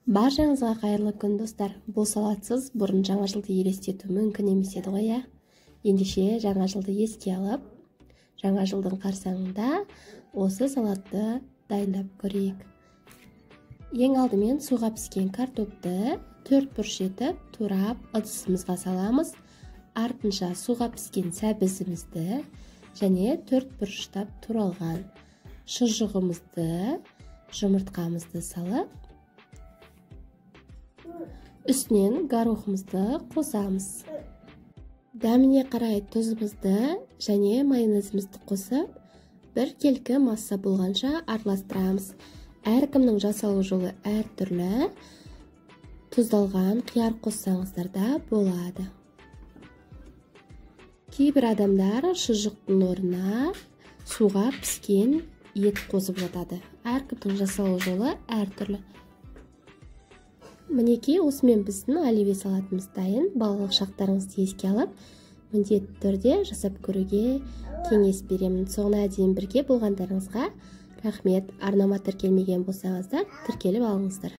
Баршаңызға қайырлы күн достар. Бұл салатсыз бұрын жаңа жылды елестету мүмкін емес еді ғой, иә? Ендеше жаңа жылды еске алып, жаңа жылдың қарсаңында осы салатты дайындап көрейік. Ең алдымен суға піскен картопты 4 бұрыш етіп турап ыдысымызға саламыз. Артынша суға піскен сәбізімізді және 4 бұрыштап туралған шұжығымызды, жұмыртқамызды салып, үстінен горохымызды қосамыз. Дәміне қарай тұзымызды және майонезімізді қосып, бір келкі масса болғанша араластырамыз. Әркімнің жасалу жолы әртүрлі. Тұздалған қияр қоссаңыздар да болады. Кейбір адамдар шұжықтың орнына суға піскен ет қосып жатады. Әркімнің жасалу жолы әртүрлі. Мінекей, осымен біздің оливье салатымыз дайын. Балалық шақтарыңызды еске алып, міндетті түрде жасап көруге кеңес беремін. Соңына дейін бірге болғандарыңызға рахмет. Арнама тіркелмеген болсаңыздар, тіркеліп алыңыздар.